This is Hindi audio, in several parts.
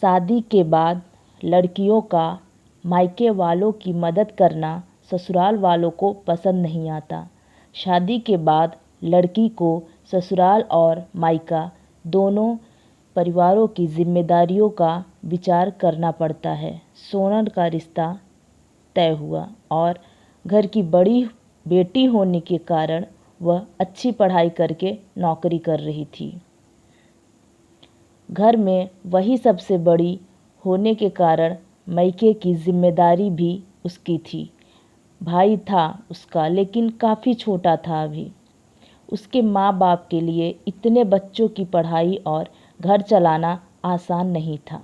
शादी के बाद लड़कियों का मायके वालों की मदद करना ससुराल वालों को पसंद नहीं आता। शादी के बाद लड़की को ससुराल और मायका दोनों परिवारों की जिम्मेदारियों का विचार करना पड़ता है। सोनल का रिश्ता तय हुआ और घर की बड़ी बेटी होने के कारण वह अच्छी पढ़ाई करके नौकरी कर रही थी। घर में वही सबसे बड़ी होने के कारण मायके की जिम्मेदारी भी उसकी थी। भाई था उसका, लेकिन काफ़ी छोटा था अभी। उसके माँ बाप के लिए इतने बच्चों की पढ़ाई और घर चलाना आसान नहीं था।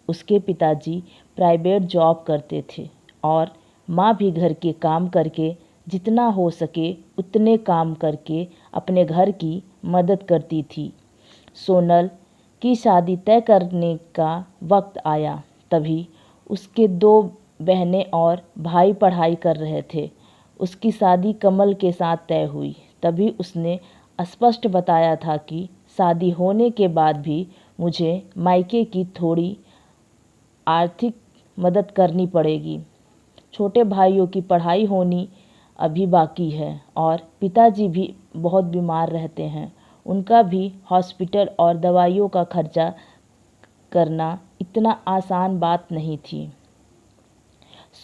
उसके पिताजी प्राइवेट जॉब करते थे और माँ भी घर के काम करके जितना हो सके उतने काम करके अपने घर की मदद करती थी। सोनल की शादी तय करने का वक्त आया। तभी उसके 2 बहनें और भाई पढ़ाई कर रहे थे। उसकी शादी कमल के साथ तय हुई। तभी उसने स्पष्ट बताया था कि शादी होने के बाद भी मुझे मायके की थोड़ी आर्थिक मदद करनी पड़ेगी। छोटे भाइयों की पढ़ाई होनी अभी बाकी है और पिताजी भी बहुत बीमार रहते हैं। उनका भी हॉस्पिटल और दवाइयों का खर्चा करना इतना आसान बात नहीं थी।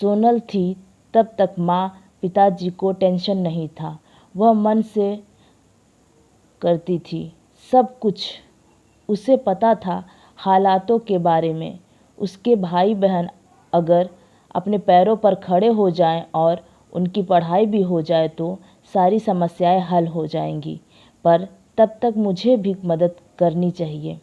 सोनल थी तब तक माँ पिताजी को टेंशन नहीं था। वह मन से करती थी सब कुछ। उसे पता था हालातों के बारे में। उसके भाई बहन अगर अपने पैरों पर खड़े हो जाएं और उनकी पढ़ाई भी हो जाए तो सारी समस्याएं हल हो जाएंगी। पर तब तक मुझे भी मदद करनी चाहिए,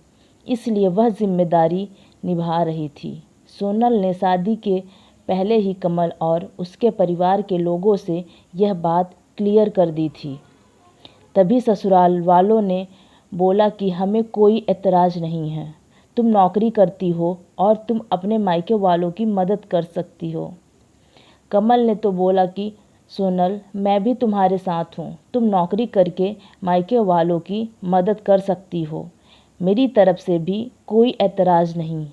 इसलिए वह जिम्मेदारी निभा रही थी। सोनल ने शादी के पहले ही कमल और उसके परिवार के लोगों से यह बात क्लियर कर दी थी। तभी ससुराल वालों ने बोला कि हमें कोई एतराज़ नहीं है। तुम नौकरी करती हो और तुम अपने मायके वालों की मदद कर सकती हो। कमल ने तो बोला कि सोनल, मैं भी तुम्हारे साथ हूँ। तुम नौकरी करके मायके वालों की मदद कर सकती हो। मेरी तरफ से भी कोई एतराज़ नहीं।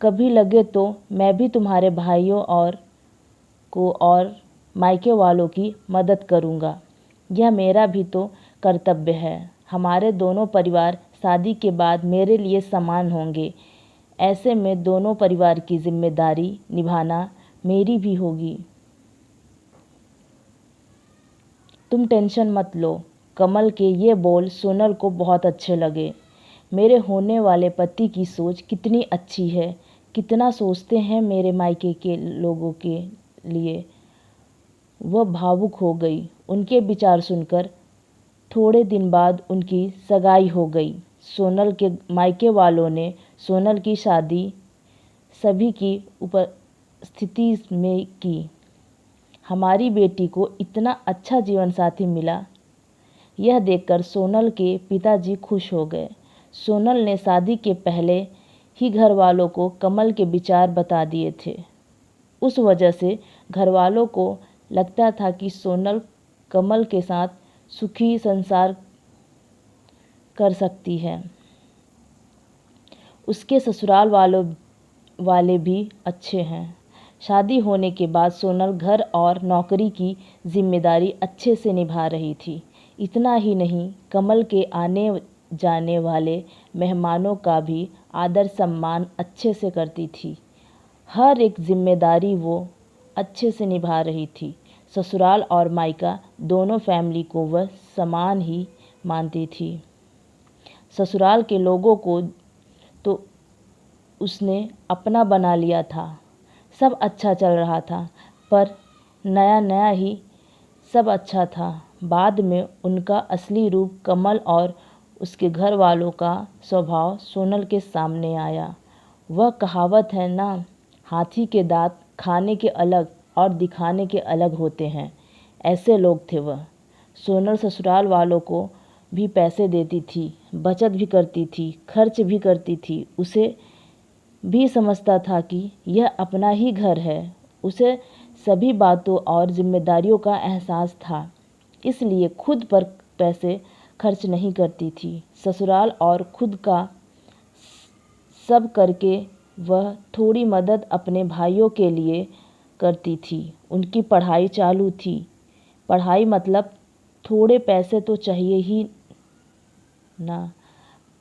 कभी लगे तो मैं भी तुम्हारे भाइयों और मायके वालों की मदद करूँगा। यह मेरा भी तो कर्तव्य है। हमारे दोनों परिवार शादी के बाद मेरे लिए समान होंगे। ऐसे में दोनों परिवार की जिम्मेदारी निभाना मेरी भी होगी। तुम टेंशन मत लो। कमल के ये बोल सोनल को बहुत अच्छे लगे। मेरे होने वाले पति की सोच कितनी अच्छी है, कितना सोचते हैं मेरे मायके के लोगों के लिए। वह भावुक हो गई। उनके विचार सुनकर थोड़े दिन बाद उनकी सगाई हो गई। सोनल के मायके वालों ने सोनल की शादी सभी की उपस्थिति में की। हमारी बेटी को इतना अच्छा जीवन साथी मिला, यह देखकर सोनल के पिताजी खुश हो गए। सोनल ने शादी के पहले ही घर वालों को कमल के विचार बता दिए थे। उस वजह से घर वालों को लगता था कि सोनल कमल के साथ सुखी संसार कर सकती है। उसके ससुराल वाले भी अच्छे हैं। शादी होने के बाद सोनल घर और नौकरी की जिम्मेदारी अच्छे से निभा रही थी। इतना ही नहीं, कमल के आने जाने वाले मेहमानों का भी आदर सम्मान अच्छे से करती थी। हर एक जिम्मेदारी वो अच्छे से निभा रही थी। ससुराल और मायका दोनों फैमिली को वह समान ही मानती थी। ससुराल के लोगों को तो उसने अपना बना लिया था। सब अच्छा चल रहा था, पर नया नया ही सब अच्छा था। बाद में उनका असली रूप कमल और उसके घर वालों का स्वभाव सोनल के सामने आया। वह कहावत है ना, हाथी के दांत खाने के अलग और दिखाने के अलग होते हैं। ऐसे लोग थे वह। सोनल ससुराल वालों को भी पैसे देती थी, बचत भी करती थी, खर्च भी करती थी। उसे भी समझता था कि यह अपना ही घर है। उसे सभी बातों और जिम्मेदारियों का एहसास था, इसलिए खुद पर पैसे खर्च नहीं करती थी। ससुराल और खुद का सब करके वह थोड़ी मदद अपने भाइयों के लिए करती थी। उनकी पढ़ाई चालू थी। पढ़ाई मतलब थोड़े पैसे तो चाहिए ही ना।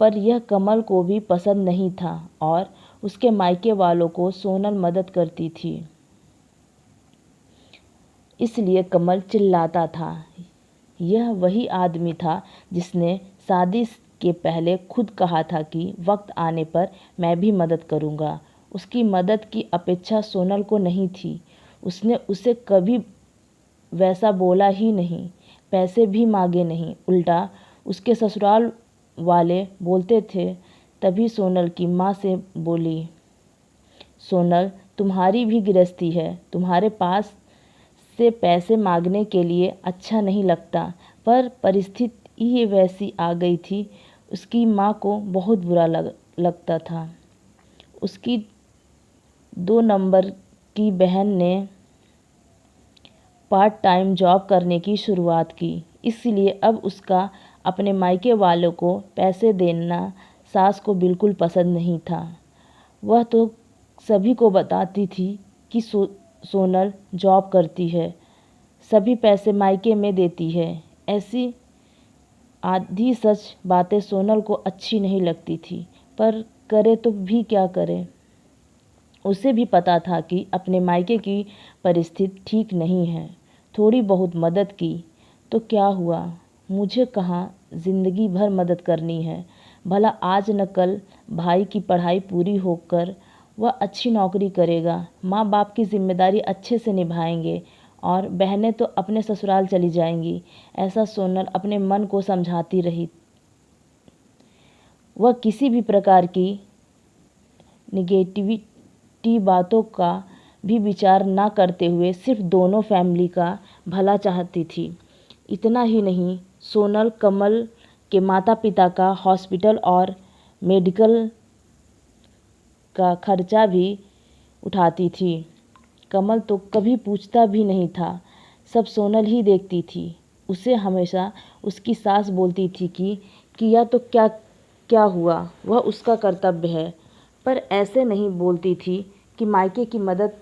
पर यह कमल को भी पसंद नहीं था और उसके मायके वालों को सोनल मदद करती थी। इसलिए कमल चिल्लाता था। यह वही आदमी था जिसने शादी के पहले खुद कहा था कि वक्त आने पर मैं भी मदद करूंगा। उसकी मदद की अपेक्षा सोनल को नहीं थी। उसने उसे कभी वैसा बोला ही नहीं, पैसे भी मांगे नहीं। उल्टा उसके ससुराल वाले बोलते थे। तभी सोनल की माँ से बोली, सोनल तुम्हारी भी गृहस्थी है, तुम्हारे पास से पैसे मांगने के लिए अच्छा नहीं लगता। पर परिस्थिति ही वैसी आ गई थी। उसकी माँ को बहुत बुरा लगता था। उसकी 2 नंबर की बहन ने पार्ट टाइम जॉब करने की शुरुआत की। इसलिए अब उसका अपने मायके वालों को पैसे देना सास को बिल्कुल पसंद नहीं था। वह तो सभी को बताती थी कि सोनल जॉब करती है, सभी पैसे मायके में देती है। ऐसी आधी सच बातें सोनल को अच्छी नहीं लगती थी, पर करे तो भी क्या करे। उसे भी पता था कि अपने मायके की परिस्थिति ठीक नहीं है। थोड़ी बहुत मदद की तो क्या हुआ, मुझे कहाँ ज़िंदगी भर मदद करनी है। भला आज न कल भाई की पढ़ाई पूरी होकर वह अच्छी नौकरी करेगा, माँ बाप की जिम्मेदारी अच्छे से निभाएंगे और बहनें तो अपने ससुराल चली जाएंगी। ऐसा सोनल अपने मन को समझाती रही। वह किसी भी प्रकार की निगेटिविटी बातों का भी विचार ना करते हुए सिर्फ दोनों फैमिली का भला चाहती थी। इतना ही नहीं, सोनल कमल के माता पिता का हॉस्पिटल और मेडिकल का खर्चा भी उठाती थी। कमल तो कभी पूछता भी नहीं था, सब सोनल ही देखती थी। उसे हमेशा उसकी सास बोलती थी कि किया तो क्या क्या हुआ, वह उसका कर्तव्य है। पर ऐसे नहीं बोलती थी कि मायके की मदद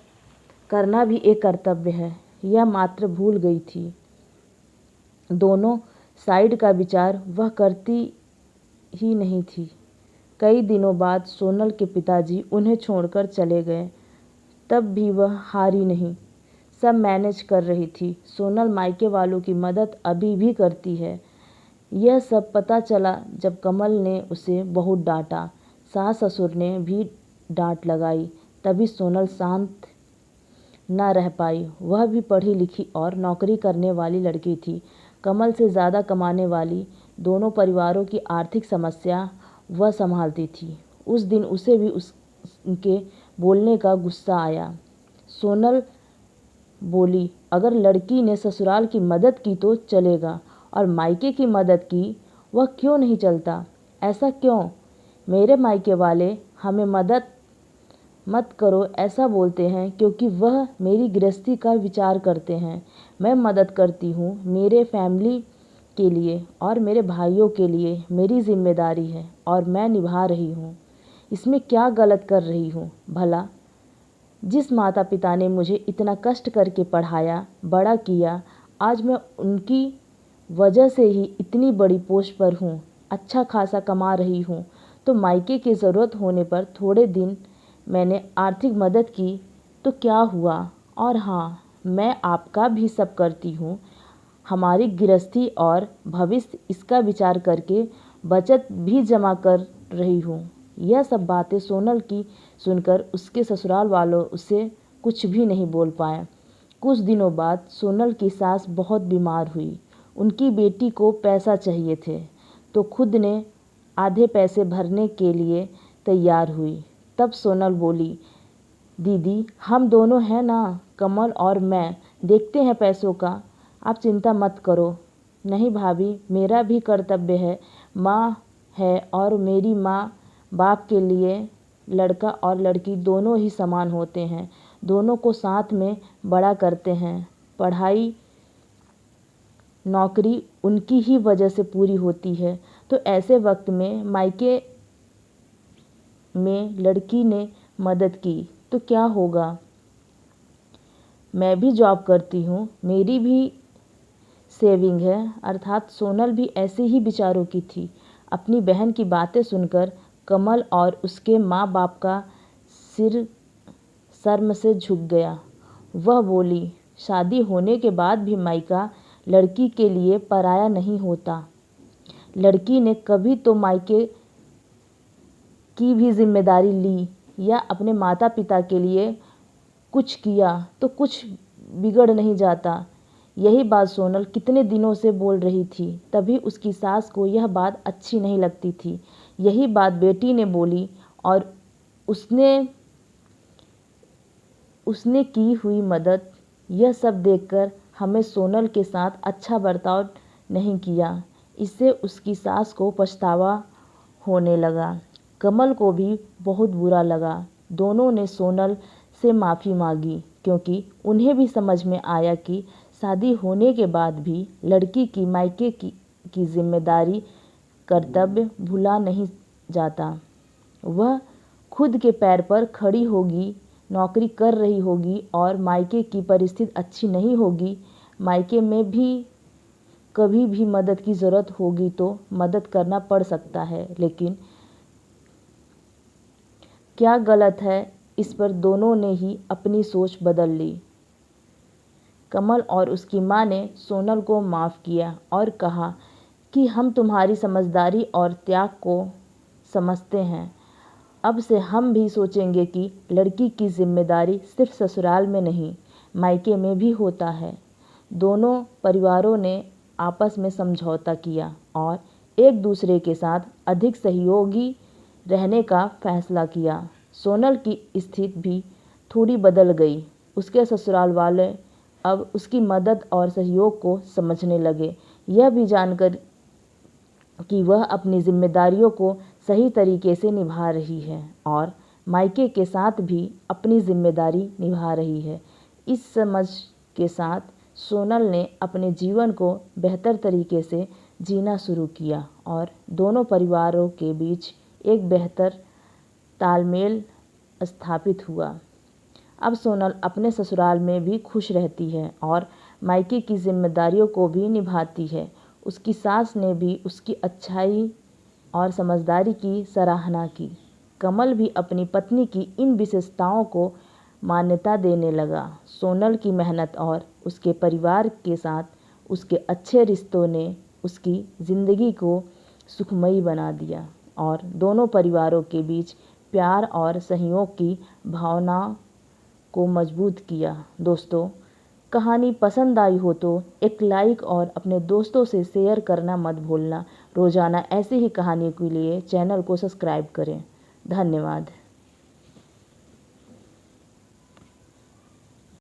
करना भी एक कर्तव्य है। यह मात्र भूल गई थी। दोनों साइड का विचार वह करती ही नहीं थी। कई दिनों बाद सोनल के पिताजी उन्हें छोड़कर चले गए। तब भी वह हारी नहीं, सब मैनेज कर रही थी। सोनल मायके वालों की मदद अभी भी करती है। यह सब पता चला जब कमल ने उसे बहुत डांटा। सास ससुर ने भी डांट लगाई। तभी सोनल शांत न रह पाई। वह भी पढ़ी लिखी और नौकरी करने वाली लड़की थी। कमल से ज़्यादा कमाने वाली। दोनों परिवारों की आर्थिक समस्या वह संभालती थी। उस दिन उसे भी उसके बोलने का गुस्सा आया। सोनल बोली, अगर लड़की ने ससुराल की मदद की तो चलेगा और मायके की मदद की वह क्यों नहीं चलता? ऐसा क्यों? मेरे मायके वाले हमें मदद मत करो ऐसा बोलते हैं क्योंकि वह मेरी गृहस्थी का विचार करते हैं। मैं मदद करती हूँ मेरे फैमिली के लिए और मेरे भाइयों के लिए। मेरी जिम्मेदारी है और मैं निभा रही हूँ। इसमें क्या गलत कर रही हूँ भला? जिस माता पिता ने मुझे इतना कष्ट करके पढ़ाया बड़ा किया, आज मैं उनकी वजह से ही इतनी बड़ी पोस्ट पर हूँ, अच्छा खासा कमा रही हूँ। तो मायके की ज़रूरत होने पर थोड़े दिन मैंने आर्थिक मदद की तो क्या हुआ? और हाँ, मैं आपका भी सब करती हूँ। हमारी गृहस्थी और भविष्य इसका विचार करके बचत भी जमा कर रही हूँ। यह सब बातें सोनल की सुनकर उसके ससुराल वालों उसे कुछ भी नहीं बोल पाए। कुछ दिनों बाद सोनल की सास बहुत बीमार हुई। उनकी बेटी को पैसा चाहिए थे तो खुद ने आधे पैसे भरने के लिए तैयार हुई। तब सोनल बोली, दीदी हम दोनों हैं ना, कमल और मैं देखते हैं पैसों का, आप चिंता मत करो। नहीं भाभी, मेरा भी कर्तव्य है। माँ है और मेरी माँ बाप के लिए लड़का और लड़की दोनों ही समान होते हैं। दोनों को साथ में बड़ा करते हैं। पढ़ाई नौकरी उनकी ही वजह से पूरी होती है। तो ऐसे वक्त में मायके में लड़की ने मदद की तो क्या होगा? मैं भी जॉब करती हूँ, मेरी भी सेविंग है। अर्थात सोनल भी ऐसे ही विचारों की थी। अपनी बहन की बातें सुनकर कमल और उसके माँ बाप का सिर शर्म से झुक गया। वह बोली, शादी होने के बाद भी मायका लड़की के लिए पराया नहीं होता। लड़की ने कभी तो मायके की भी जिम्मेदारी ली या अपने माता पिता के लिए कुछ किया तो कुछ बिगड़ नहीं जाता। यही बात सोनल कितने दिनों से बोल रही थी, तभी उसकी सास को यह बात अच्छी नहीं लगती थी। यही बात बेटी ने बोली और उसने की हुई मदद, यह सब देखकर हमें सोनल के साथ अच्छा बर्ताव नहीं किया। इससे उसकी सास को पछतावा होने लगा। कमल को भी बहुत बुरा लगा। दोनों ने सोनल से माफ़ी मांगी क्योंकि उन्हें भी समझ में आया कि शादी होने के बाद भी लड़की की मायके की जिम्मेदारी कर्तव्य भूला नहीं जाता। वह खुद के पैर पर खड़ी होगी, नौकरी कर रही होगी और मायके की परिस्थिति अच्छी नहीं होगी। मायके में भी कभी भी मदद की ज़रूरत होगी तो मदद करना पड़ सकता है, लेकिन क्या गलत है, इस पर दोनों ने ही अपनी सोच बदल ली। कमल और उसकी माँ ने सोनल को माफ़ किया और कहा कि हम तुम्हारी समझदारी और त्याग को समझते हैं। अब से हम भी सोचेंगे कि लड़की की जिम्मेदारी सिर्फ ससुराल में नहीं, मायके में भी होता है। दोनों परिवारों ने आपस में समझौता किया और एक दूसरे के साथ अधिक सहयोगी रहने का फैसला किया। सोनल की स्थिति भी थोड़ी बदल गई। उसके ससुराल वाले अब उसकी मदद और सहयोग को समझने लगे। यह भी जानकर कि वह अपनी जिम्मेदारियों को सही तरीके से निभा रही है और मायके के साथ भी अपनी जिम्मेदारी निभा रही है। इस समझ के साथ सोनल ने अपने जीवन को बेहतर तरीके से जीना शुरू किया और दोनों परिवारों के बीच एक बेहतर तालमेल स्थापित हुआ। अब सोनल अपने ससुराल में भी खुश रहती है और मायके की जिम्मेदारियों को भी निभाती है। उसकी सास ने भी उसकी अच्छाई और समझदारी की सराहना की। कमल भी अपनी पत्नी की इन विशेषताओं को मान्यता देने लगा। सोनल की मेहनत और उसके परिवार के साथ उसके अच्छे रिश्तों ने उसकी ज़िंदगी को सुखमयी बना दिया और दोनों परिवारों के बीच प्यार और सहयोग की भावना को मजबूत किया। दोस्तों, कहानी पसंद आई हो तो एक लाइक और अपने दोस्तों से शेयर करना मत भूलना। रोज़ाना ऐसी ही कहानी के लिए चैनल को सब्सक्राइब करें। धन्यवाद।